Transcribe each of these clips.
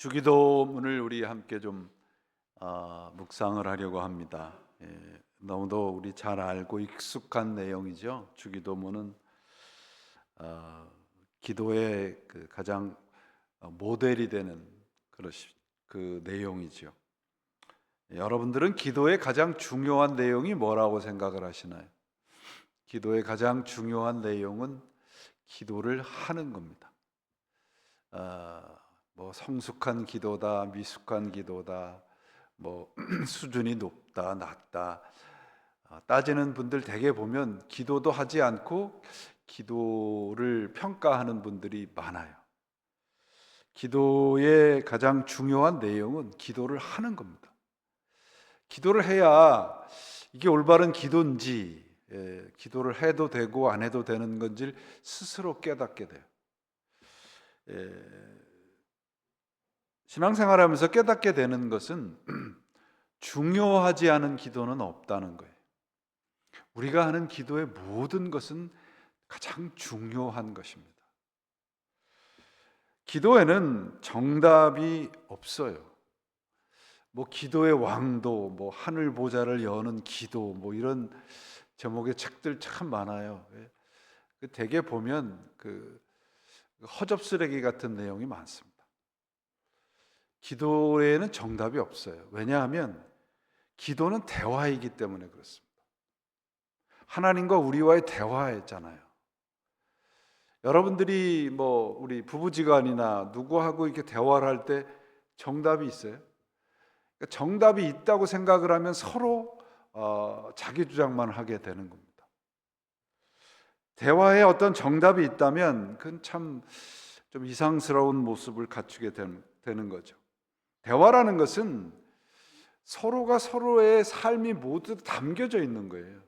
주기도문을 우리 함께 좀 묵상을 하려고 합니다. 너무도 우리 잘 알고 익숙한 내용이죠. 주기도문은 기도의 그 가장 모델이 되는 그 내용이죠. 여러분들은 기도의 가장 중요한 내용이 뭐라고 생각을 하시나요? 기도의 가장 중요한 내용은 기도를 하는 겁니다. 뭐 성숙한 기도다, 미숙한 기도다, 뭐 수준이 높다, 낮다 따지는 분들 대개 보면 기도도 하지 않고 기도를 평가하는 분들이 많아요. 기도의 가장 중요한 내용은 기도를 하는 겁니다. 기도를 해야 이게 올바른 기도인지, 기도를 해도 되고 안 해도 되는 건지 스스로 깨닫게 돼요. 신앙생활하면서 깨닫게 되는 것은 중요하지 않은 기도는 없다는 거예요. 우리가 하는 기도의 모든 것은 가장 중요한 것입니다. 기도에는 정답이 없어요. 뭐 기도의 왕도, 뭐 하늘 보좌를 여는 기도, 뭐 이런 제목의 책들 참 많아요. 대개 보면 그 허접쓰레기 같은 내용이 많습니다. 기도에는 정답이 없어요. 왜냐하면 기도는 대화이기 때문에 그렇습니다. 하나님과 우리와의 대화였잖아요. 여러분들이 뭐 우리 부부지간이나 누구하고 이렇게 대화를 할 때 정답이 있어요? 그러니까 정답이 있다고 생각을 하면 서로 자기 주장만 하게 되는 겁니다. 대화에 어떤 정답이 있다면 그건 참 좀 이상스러운 모습을 갖추게 되는 거죠. 대화라는 것은 서로가 서로의 삶이 모두 담겨져 있는 거예요.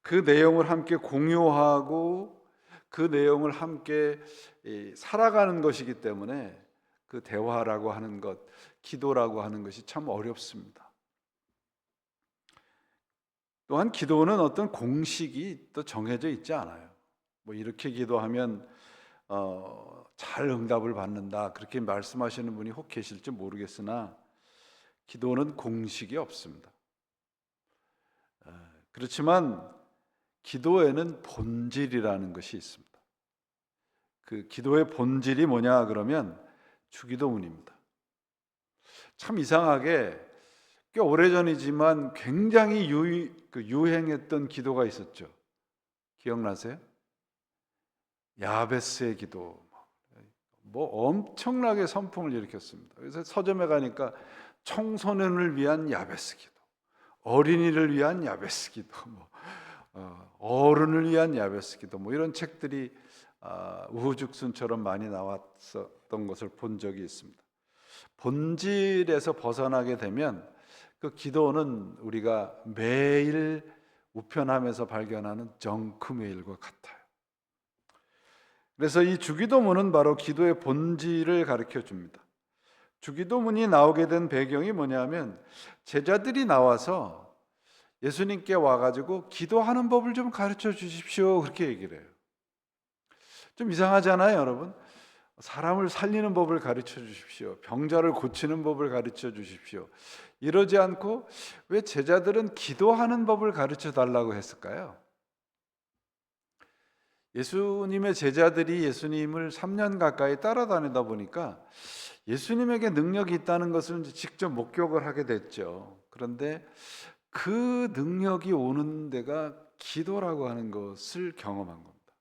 그 내용을 함께 공유하고 그 내용을 함께 살아가는 것이기 때문에 그 대화라고 하는 것, 기도라고 하는 것이 참 어렵습니다. 또한 기도는 어떤 공식이 또 정해져 있지 않아요. 뭐 이렇게 기도하면 잘 응답을 받는다, 그렇게 말씀하시는 분이 혹 계실지 모르겠으나 기도는 공식이 없습니다. 그렇지만 기도에는 본질이라는 것이 있습니다. 그 기도의 본질이 뭐냐 그러면 주기도문입니다. 참 이상하게 꽤 오래전이지만 굉장히 유행했던 기도가 있었죠. 기억나세요? 야베스의 기도. 뭐 엄청나게 선풍을 일으켰습니다. 그래서 서점에 가니까 청소년을 위한 야베스 기도, 어린이를 위한 야베스 기도, 어른을 위한 야베스 기도, 뭐 이런 책들이 우후죽순처럼 많이 나왔었던 것을 본 적이 있습니다. 본질에서 벗어나게 되면 그 기도는 우리가 매일 우편함에서 발견하는 정크 메일과 같아요. 그래서 이 주기도문은 바로 기도의 본질을 가르쳐 줍니다. 주기도문이 나오게 된 배경이 뭐냐면 제자들이 나와서 예수님께 와가지고 기도하는 법을 좀 가르쳐 주십시오, 그렇게 얘기를 해요. 좀 이상하잖아요, 여러분. 사람을 살리는 법을 가르쳐 주십시오, 병자를 고치는 법을 가르쳐 주십시오, 이러지 않고 왜 제자들은 기도하는 법을 가르쳐 달라고 했을까요? 예수님의 제자들이 예수님을 3년 가까이 따라다니다 보니까 예수님에게 능력이 있다는 것을 직접 목격을 하게 됐죠. 그런데 그 능력이 오는 데가 기도라고 하는 것을 경험한 겁니다.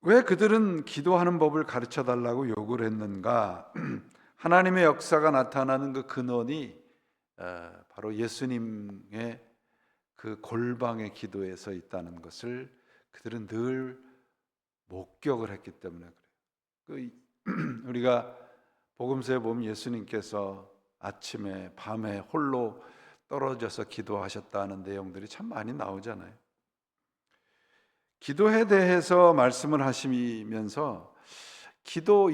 왜 그들은 기도하는 법을 가르쳐 달라고 요구를 했는가? 하나님의 역사가 나타나는 그 근원이 바로 예수님의 그 골방의 기도에서 있다는 것을 그들은 늘 목격을 했기 때문에 그래요. 우리가 복음서에 보면 예수님께서 아침에 밤에 홀로 떨어져서 기도하셨다는 내용들이 참 많이 나오잖아요. 기도에 대해서 말씀을 하시면서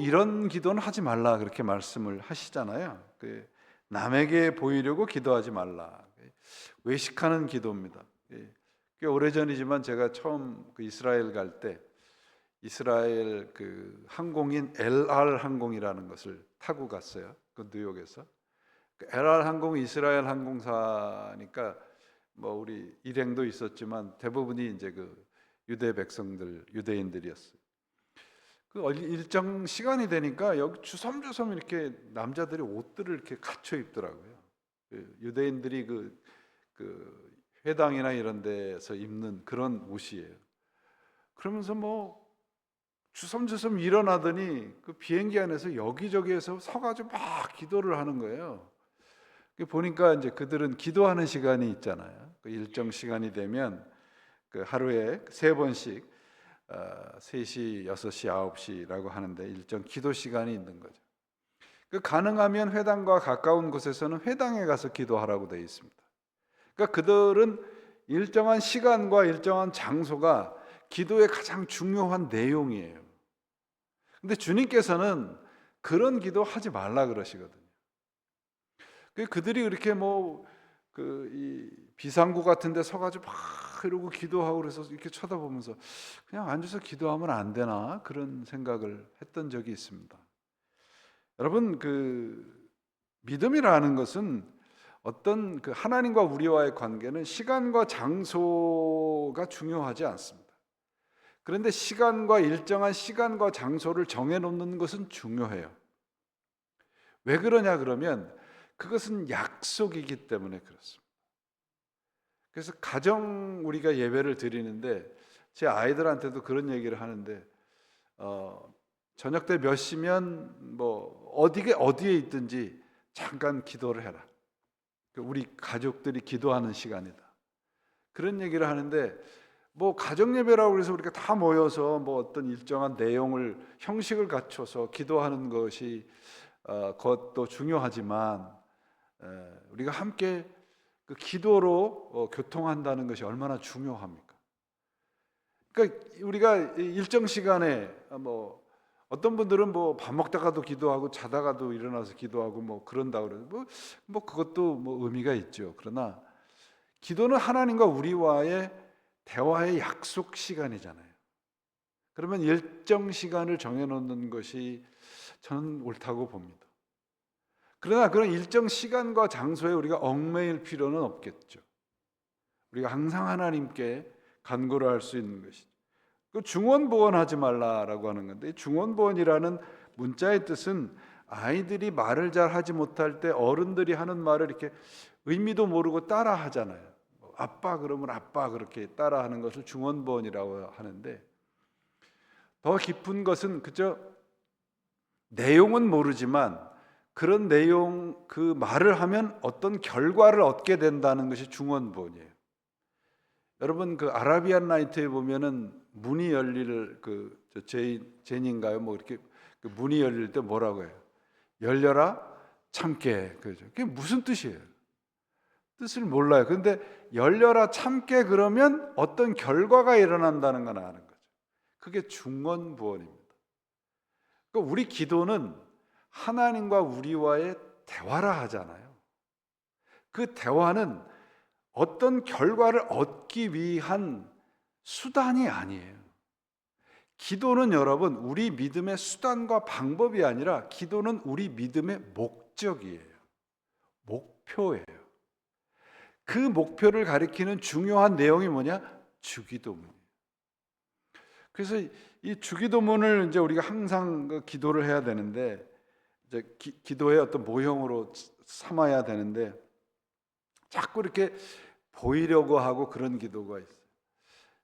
이런 기도는 하지 말라, 그렇게 말씀을 하시잖아요. 남에게 보이려고 기도하지 말라, 외식하는 기도입니다. 꽤 오래전이지만 제가 처음 이스라엘 갈 때 이스라엘 그 항공인 LR 항공이라는 것을 타고 갔어요. 그 뉴욕에서. 그 LR 항공이 이스라엘 항공사니까 뭐 우리 일행도 있었지만 대부분이 이제 그 유대 백성들, 유대인들이었어요. 그 일정 시간이 되니까 여기 주섬주섬 이렇게 남자들이 옷들을 이렇게 갖춰 입더라고요. 그 유대인들이 그 회당이나 이런 데서 입는 그런 옷이에요. 그러면서 뭐 주섬주섬 일어나더니 그 비행기 안에서 여기저기에서 서가지고 막 기도를 하는 거예요. 보니까 이제 그들은 기도하는 시간이 있잖아요. 그 일정 시간이 되면 그 하루에 3번씩 3시, 6시, 9시라고 하는데 일정 기도 시간이 있는 거죠. 그 가능하면 회당과 가까운 곳에서는 회당에 가서 기도하라고 되어 있습니다. 그러니까 그들은 일정한 시간과 일정한 장소가 기도의 가장 중요한 내용이에요. 근데 주님께서는 그런 기도 하지 말라 그러시거든요. 그들이 그렇게 이 비상구 같은 데 서가지고 막 이러고 기도하고 그래서 이렇게 쳐다보면서 그냥 앉아서 기도하면 안 되나 그런 생각을 했던 적이 있습니다. 여러분, 그 믿음이라는 것은 어떤 그 하나님과 우리와의 관계는 시간과 장소가 중요하지 않습니다. 그런데 시간과 일정한 시간과 장소를 정해놓는 것은 중요해요. 왜 그러냐 그러면 그것은 약속이기 때문에 그렇습니다. 그래서 가정 우리가 예배를 드리는데 제 아이들한테도 그런 얘기를 하는데 저녁 때 몇 시면 뭐 어디에 있든지 잠깐 기도를 해라. 우리 가족들이 기도하는 시간이다. 그런 얘기를 하는데 뭐 가정 예배라고 해서 우리가 다 모여서 뭐 어떤 일정한 내용을 형식을 갖춰서 기도하는 것이 그것도 중요하지만 우리가 함께 그 기도로 교통한다는 것이 얼마나 중요합니까? 그러니까 우리가 일정 시간에 뭐 어떤 분들은 뭐 밥 먹다가도 기도하고 자다가도 일어나서 기도하고 뭐 그런다 그래요. 뭐 그것도 뭐 의미가 있죠. 그러나 기도는 하나님과 우리와의 대화의 약속 시간이잖아요. 그러면 일정 시간을 정해놓는 것이 저는 옳다고 봅니다. 그러나 그런 일정 시간과 장소에 우리가 얽매일 필요는 없겠죠. 우리가 항상 하나님께 간구를 할 수 있는 것이죠. 그 중언부언하지 말라라고 하는 건데, 중언부언이라는 문자의 뜻은 아이들이 말을 잘 하지 못할 때 어른들이 하는 말을 이렇게 의미도 모르고 따라 하잖아요. 아빠 그러면 아빠 그렇게 따라하는 것을 중언부언이라고 하는데, 더 깊은 것은 그저 내용은 모르지만 그런 내용 그 말을 하면 어떤 결과를 얻게 된다는 것이 중언부언이에요. 여러분 그 아라비안 나이트에 보면은 문이 열릴 그 제니인가요? 뭐 이렇게 그 문이 열릴 때 뭐라고 해요? 열려라 참깨. 그죠? 그게 무슨 뜻이에요? 뜻을 몰라요. 그런데 열려라 참깨 그러면 어떤 결과가 일어난다는 건 아는 거죠. 그게 중언부언입니다. 그러니까 우리 기도는 하나님과 우리와의 대화라 하잖아요. 그 대화는 어떤 결과를 얻기 위한 수단이 아니에요. 기도는 여러분 우리 믿음의 수단과 방법이 아니라 기도는 우리 믿음의 목적이에요. 목표예요. 그 목표를 가리키는 중요한 내용이 뭐냐? 주기도문이에요. 그래서 이 주기도문을 이제 우리가 항상 기도를 해야 되는데 이제 기도의 어떤 모형으로 삼아야 되는데 자꾸 이렇게 보이려고 하고 그런 기도가 있어요.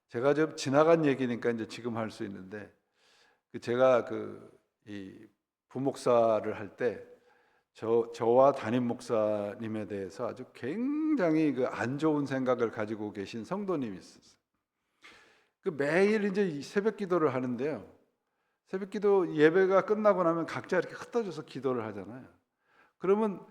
제가 좀 지나간 얘기니까 이제 지금 할 수 있는데 제가 이 부목사를 할 때 저와 담임 목사님에 대해서 아주 굉장히 안 좋은 생각을 가지고 계신 성도님이 있었어요. 매일 이제 새벽 기도를 하는데요. 새벽 기도 예배가 끝나고 나면 각자 이렇게 흩어져서 기도를 하잖아요. 그러면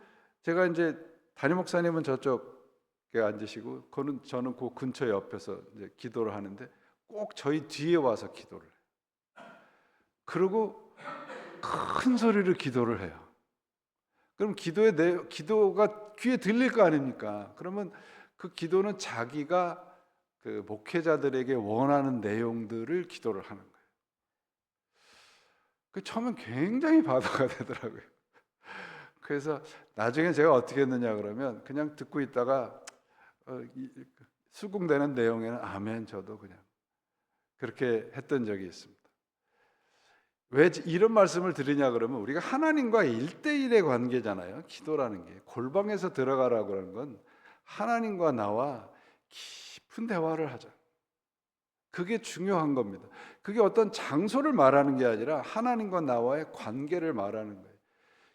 제가 이제 담임 목사님은 저쪽에 앉으시고 저는 그 근처 옆에서 이제 기도를 하는데 꼭 저희 뒤에 와서 기도를 해요. 그리고 큰 소리로 기도를 해요. 그럼 기도가 귀에 들릴 거 아닙니까? 그러면 그 기도는 자기가 그 목회자들에게 원하는 내용들을 기도를 하는 거예요. 그 처음엔 굉장히 바보가 되더라고요. 그래서 나중에 제가 어떻게 했느냐 그러면 그냥 듣고 있다가 수긍되는 내용에는 아멘 저도 그냥 그렇게 했던 적이 있습니다. 왜 이런 말씀을 드리냐 그러면 우리가 하나님과 1대1의 관계잖아요. 기도라는 게 골방에서 들어가라고 하는 건 하나님과 나와 깊은 대화를 하자. 그게 중요한 겁니다. 그게 어떤 장소를 말하는 게 아니라 하나님과 나와의 관계를 말하는 거예요.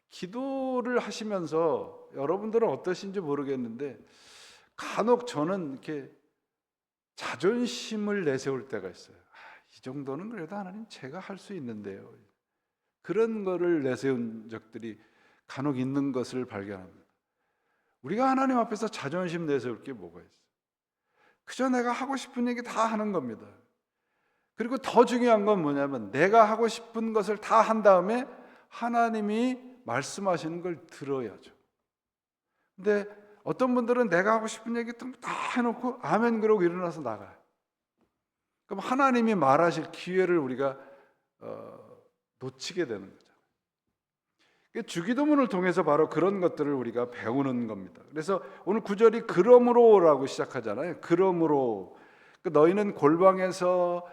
기도를 하시면서 여러분들은 어떠신지 모르겠는데 간혹 저는 이렇게 자존심을 내세울 때가 있어요. 이 정도는 그래도 하나님 제가 할 수 있는데요. 그런 거를 내세운 적들이 간혹 있는 것을 발견합니다. 우리가 하나님 앞에서 자존심 내세울 게 뭐가 있어요? 그저 내가 하고 싶은 얘기 다 하는 겁니다. 그리고 더 중요한 건 뭐냐면 내가 하고 싶은 것을 다 한 다음에 하나님이 말씀하시는 걸 들어야죠. 근데 어떤 분들은 내가 하고 싶은 얘기 다 해놓고 아멘 그러고 일어나서 나가요. 그럼 하나님이 말하실 기회를 우리가 놓치게 되는 거죠. 주기도문을 통해서 바로 그런 것들을 우리가 배우는 겁니다. 그래서 오늘 구절이 그러므로라고 시작하잖아요. 그러므로 너희는 골방에서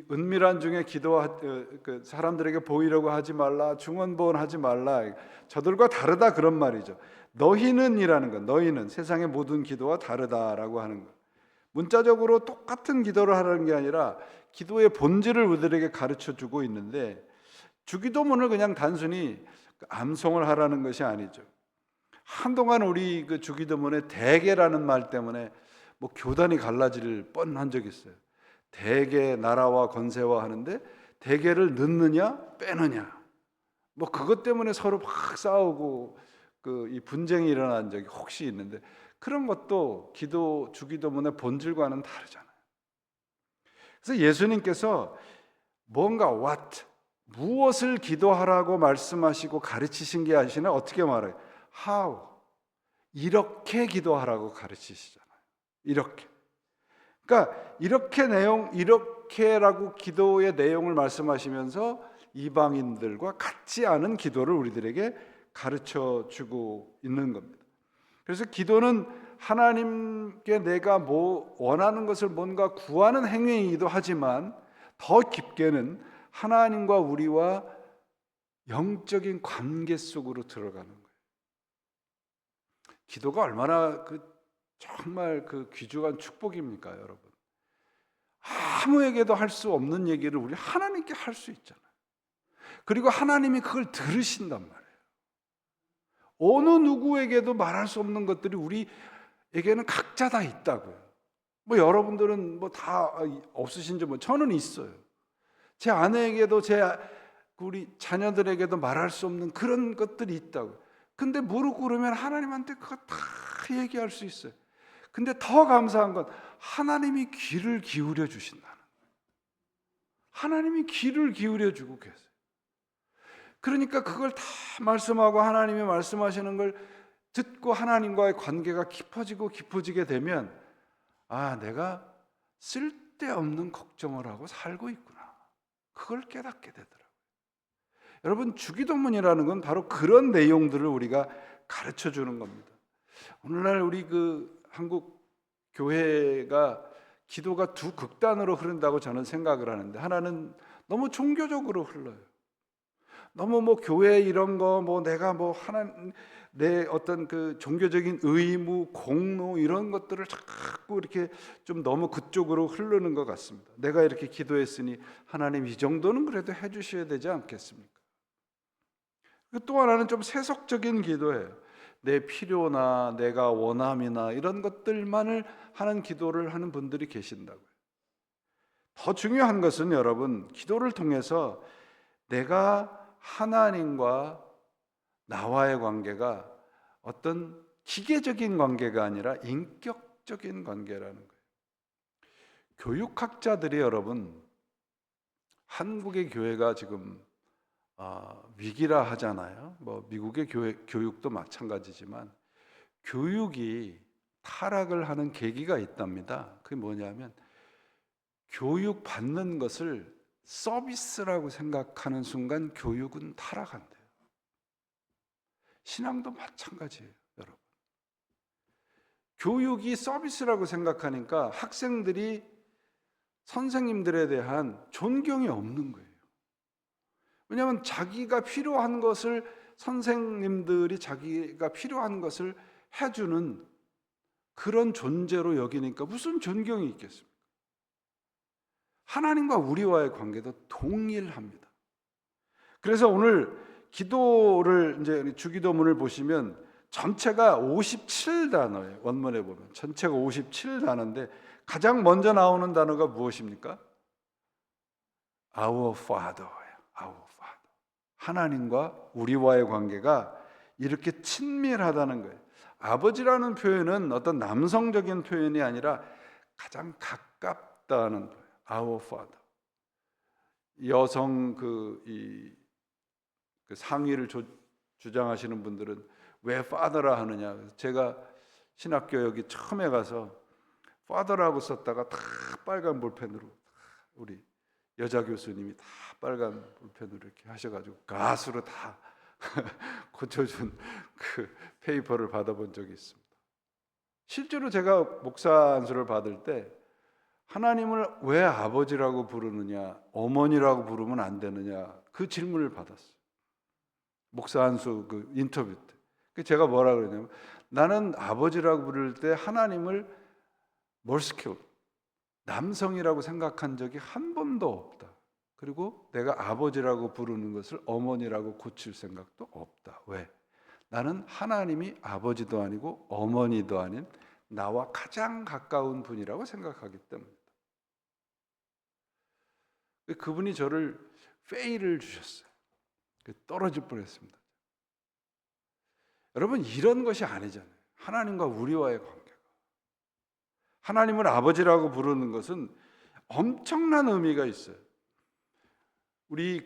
은밀한 중에 사람들에게 보이려고 하지 말라, 중언부언하지 말라. 저들과 다르다 그런 말이죠. 너희는이라는 건 너희는 세상의 모든 기도와 다르다라고 하는 것. 문자적으로 똑같은 기도를 하라는 게 아니라 기도의 본질을 우리들에게 가르쳐주고 있는데 주기도문을 그냥 단순히 암송을 하라는 것이 아니죠. 한동안 우리 그 주기도문의 대계라는 말 때문에 교단이 갈라질 뻔한 적이 있어요. 대계 나라와 건세와 하는데 대계를 넣느냐 빼느냐 그것 때문에 서로 막 싸우고 이 분쟁이 일어난 적이 혹시 있는데 그런 것도 주기도문의 본질과는 다르잖아요. 그래서 예수님께서 뭔가 무엇을 기도하라고 말씀하시고 가르치신 게 아니라 어떻게 말해요? How 이렇게 기도하라고 가르치시잖아요. 이렇게. 그러니까 이렇게라고 기도의 내용을 말씀하시면서 이방인들과 같지 않은 기도를 우리들에게 가르쳐 주고 있는 겁니다. 그래서 기도는 하나님께 내가 원하는 것을 뭔가 구하는 행위이기도 하지만 더 깊게는 하나님과 우리와 영적인 관계 속으로 들어가는 거예요. 기도가 얼마나 정말 귀중한 축복입니까, 여러분? 아무에게도 할 수 없는 얘기를 우리 하나님께 할 수 있잖아요. 그리고 하나님이 그걸 들으신단 말이에요. 어느 누구에게도 말할 수 없는 것들이 우리에게는 각자 다 있다고요. 여러분들은 다 없으신지 저는 있어요. 제 아내에게도 우리 자녀들에게도 말할 수 없는 그런 것들이 있다고요. 근데 무릎 꿇으면 하나님한테 그거 다 얘기할 수 있어요. 근데 더 감사한 건 하나님이 귀를 기울여 주신다는 거예요. 하나님이 귀를 기울여 주고 계세요. 그러니까 그걸 다 말씀하고 하나님이 말씀하시는 걸 듣고 하나님과의 관계가 깊어지게 되면 내가 쓸데없는 걱정을 하고 살고 있구나. 그걸 깨닫게 되더라고요. 여러분, 주기도문이라는 건 바로 그런 내용들을 우리가 가르쳐 주는 겁니다. 오늘날 우리 한국 교회가 기도가 두 극단으로 흐른다고 저는 생각을 하는데 하나는 너무 종교적으로 흘러요. 너무 교회 이런 거 내가 내 어떤 종교적인 의무, 공로 이런 것들을 자꾸 이렇게 좀 너무 그쪽으로 흐르는 것 같습니다. 내가 이렇게 기도했으니 하나님 이 정도는 그래도 해주셔야 되지 않겠습니까? 또 하나는 좀 세속적인 기도예요. 내 필요나 내가 원함이나 이런 것들만을 하는 기도를 하는 분들이 계신다고요. 더 중요한 것은 여러분, 기도를 통해서 내가 하나님과 나와의 관계가 어떤 기계적인 관계가 아니라 인격적인 관계라는 거예요. 교육학자들이 여러분, 한국의 교회가 지금 위기라 하잖아요. 미국의 교육도 마찬가지지만 교육이 타락을 하는 계기가 있답니다. 그게 뭐냐면 교육 받는 것을 서비스라고 생각하는 순간 교육은 타락한대요. 신앙도 마찬가지예요, 여러분. 교육이 서비스라고 생각하니까 학생들이 선생님들에 대한 존경이 없는 거예요. 왜냐하면 자기가 필요한 것을, 선생님들이 자기가 필요한 것을 해주는 그런 존재로 여기니까 무슨 존경이 있겠습니까? 하나님과 우리와의 관계도 동일합니다. 그래서 오늘 기도를, 이제 주기도문을 보시면 전체가 57단어예요. 원문에 보면 전체가 57단어인데 가장 먼저 나오는 단어가 무엇입니까? Our Father예요. Our Father. 하나님과 우리와의 관계가 이렇게 친밀하다는 거예요. 아버지라는 표현은 어떤 남성적인 표현이 아니라 가장 가깝다는 거예요. Our Father. 여성 그 상위를 주장하시는 분들은 왜 Father라 하느냐. 제가 신학교역이 처음에 가서 Father라고 썼다가 다 빨간 볼펜으로, 우리 여자 교수님이 다 빨간 볼펜으로 이렇게 하셔가지고 가수로 다 고쳐준 그 페이퍼를 받아본 적이 있습니다. 실제로 제가 목사 안수를 받을 때 하나님을 왜 아버지라고 부르느냐, 어머니라고 부르면 안 되느냐, 그 질문을 받았어요. 목사 안수 그 인터뷰 때. 제가 뭐라 그러냐면, 나는 아버지라고 부를 때 하나님을 멀스키울, 남성이라고 생각한 적이 한 번도 없다. 그리고 내가 아버지라고 부르는 것을 어머니라고 고칠 생각도 없다. 왜? 나는 하나님이 아버지도 아니고 어머니도 아닌 나와 가장 가까운 분이라고 생각하기 때문이다. 그분이 저를 페이를 주셨어요. 떨어질 뻔했습니다. 여러분, 이런 것이 아니잖아요. 하나님과 우리와의 관계가. 하나님을 아버지라고 부르는 것은 엄청난 의미가 있어요. 우리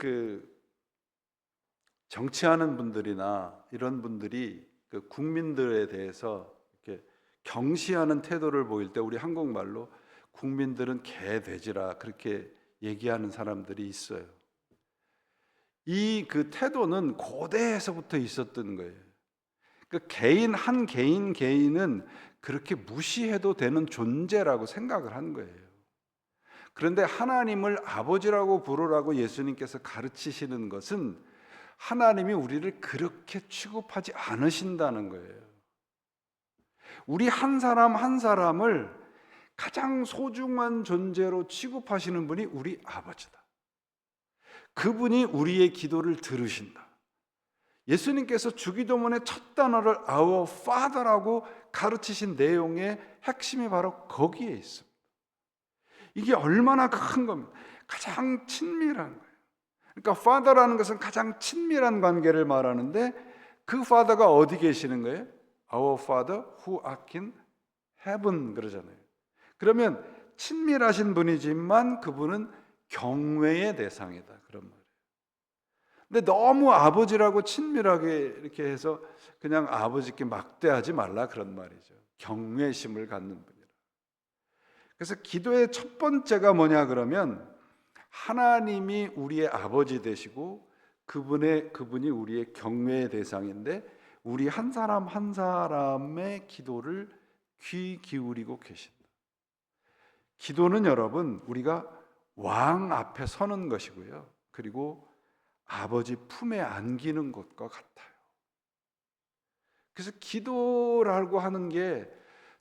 정치하는 분들이나 이런 분들이 국민들에 대해서 이렇게 경시하는 태도를 보일 때 우리 한국말로 국민들은 개 돼지라 그렇게 얘기하는 사람들이 있어요. 이 태도는 고대에서부터 있었던 거예요. 개인 한 개인은 그렇게 무시해도 되는 존재라고 생각을 한 거예요. 그런데 하나님을 아버지라고 부르라고 예수님께서 가르치시는 것은 하나님이 우리를 그렇게 취급하지 않으신다는 거예요. 우리 한 사람 한 사람을 가장 소중한 존재로 취급하시는 분이 우리 아버지다. 그분이 우리의 기도를 들으신다. 예수님께서 주기도문의 첫 단어를 Our Father라고 가르치신 내용의 핵심이 바로 거기에 있습니다. 이게 얼마나 큰 겁니다. 가장 친밀한 거예요. 그러니까 Father라는 것은 가장 친밀한 관계를 말하는데 그 Father가 어디 계시는 거예요? Our Father who art in heaven 그러잖아요. 그러면 친밀하신 분이지만 그분은 경외의 대상이다 그런 말이에요. 근데 너무 아버지라고 친밀하게 이렇게 해서 그냥 아버지께 막대하지 말라 그런 말이죠. 경외심을 갖는 분이라. 그래서 기도의 첫 번째가 뭐냐 그러면 하나님이 우리의 아버지 되시고 그분이 우리의 경외의 대상인데 우리 한 사람 한 사람의 기도를 귀 기울이고 계신다. 기도는 여러분 우리가 왕 앞에 서는 것이고요. 그리고 아버지 품에 안기는 것과 같아요. 그래서 기도라고 하는 게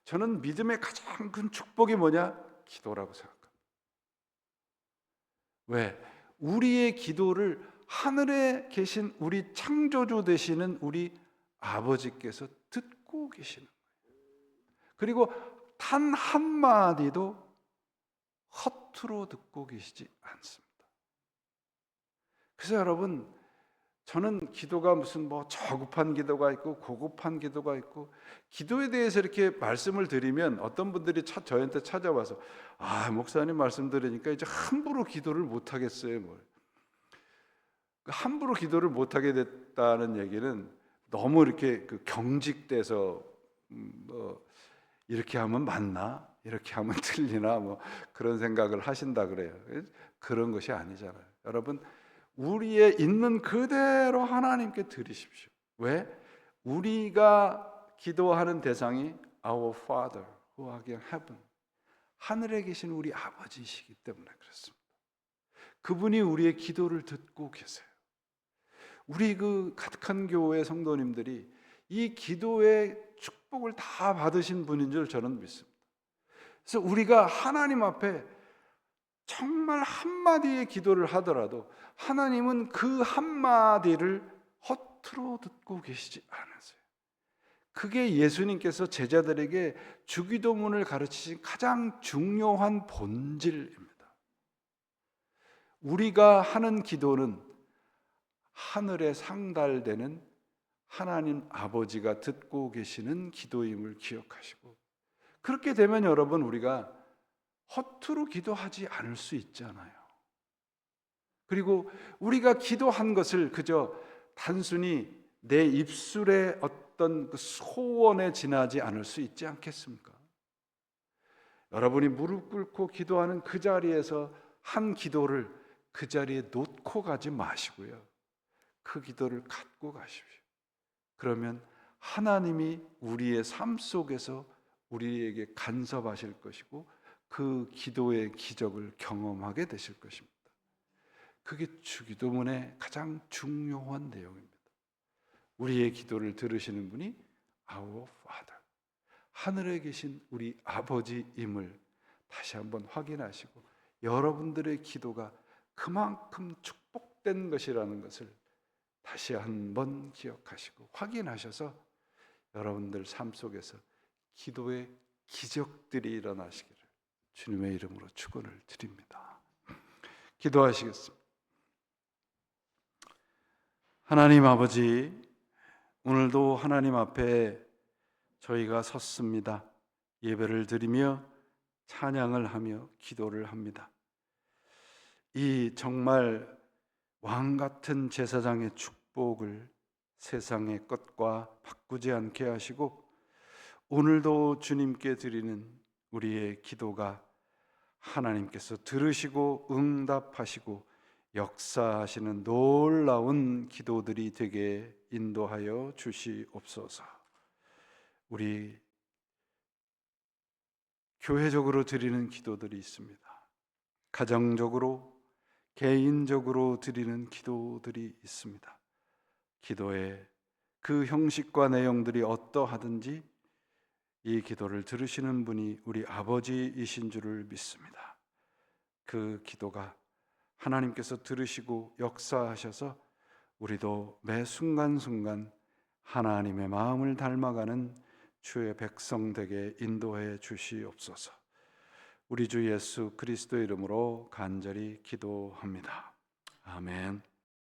저는 믿음의 가장 큰 축복이 뭐냐? 기도라고 생각합니다. 왜? 우리의 기도를 하늘에 계신 우리 창조주 되시는 우리 아버지께서 듣고 계시는 거예요. 그리고 단 한마디도 허투루 듣고 계시지 않습니다. 그래서 여러분, 저는 기도가 무슨 저급한 기도가 있고 고급한 기도가 있고 기도에 대해서 이렇게 말씀을 드리면 어떤 분들이 저한테 찾아와서 목사님 말씀 들으니까 이제 함부로 기도를 못 하겠어요. 함부로 기도를 못 하게 됐다는 얘기는 너무 이렇게 경직돼서 이렇게 하면 맞나? 이렇게 하면 틀리나? 그런 생각을 하신다 그래요. 그런 것이 아니잖아요. 여러분, 우리의 있는 그대로 하나님께 드리십시오. 왜? 우리가 기도하는 대상이 Our Father who art in heaven, 하늘에 계신 우리 아버지이시기 때문에 그렇습니다. 그분이 우리의 기도를 듣고 계세요. 우리 그 가득한 교회 성도님들이 이 기도의 축복을 다 받으신 분인 줄 저는 믿습니다. 그래서 우리가 하나님 앞에 정말 한마디의 기도를 하더라도 하나님은 그 한마디를 허투루 듣고 계시지 않으세요. 그게 예수님께서 제자들에게 주기도문을 가르치신 가장 중요한 본질입니다. 우리가 하는 기도는 하늘에 상달되는 하나님 아버지가 듣고 계시는 기도임을 기억하시고, 그렇게 되면 여러분, 우리가 허투루 기도하지 않을 수 있잖아요. 그리고 우리가 기도한 것을 그저 단순히 내 입술의 어떤 그 소원에 지나지 않을 수 있지 않겠습니까? 여러분이 무릎 꿇고 기도하는 그 자리에서 한 기도를 그 자리에 놓고 가지 마시고요, 그 기도를 갖고 가십시오. 그러면 하나님이 우리의 삶 속에서 우리에게 간섭하실 것이고 그 기도의 기적을 경험하게 되실 것입니다. 그게 주기도문의 가장 중요한 내용입니다. 우리의 기도를 들으시는 분이 Our Father, 하늘에 계신 우리 아버지임을 다시 한번 확인하시고, 여러분들의 기도가 그만큼 축복된 것이라는 것을 다시 한번 기억하시고 확인하셔서 여러분들 삶 속에서 기도의 기적들이 일어나시기를 주님의 이름으로 축원을 드립니다. 기도하시겠습니다. 하나님 아버지, 오늘도 하나님 앞에 저희가 섰습니다. 예배를 드리며 찬양을 하며 기도를 합니다. 이 정말 왕 같은 제사장의 축복을 세상의 것과 바꾸지 않게 하시고, 오늘도 주님께 드리는 우리의 기도가 하나님께서 들으시고 응답하시고 역사하시는 놀라운 기도들이 되게 인도하여 주시옵소서. 우리 교회적으로 드리는 기도들이 있습니다. 가정적으로, 개인적으로 드리는 기도들이 있습니다. 기도의 그 형식과 내용들이 어떠하든지 이 기도를 들으시는 분이 우리 아버지이신 줄을 믿습니다. 그 기도가 하나님께서 들으시고 역사하셔서 우리도 매 순간순간 하나님의 마음을 닮아가는 주의 백성 되게 인도해 주시옵소서. 우리 주 예수 그리스도 이름으로 간절히 기도합니다. 아멘.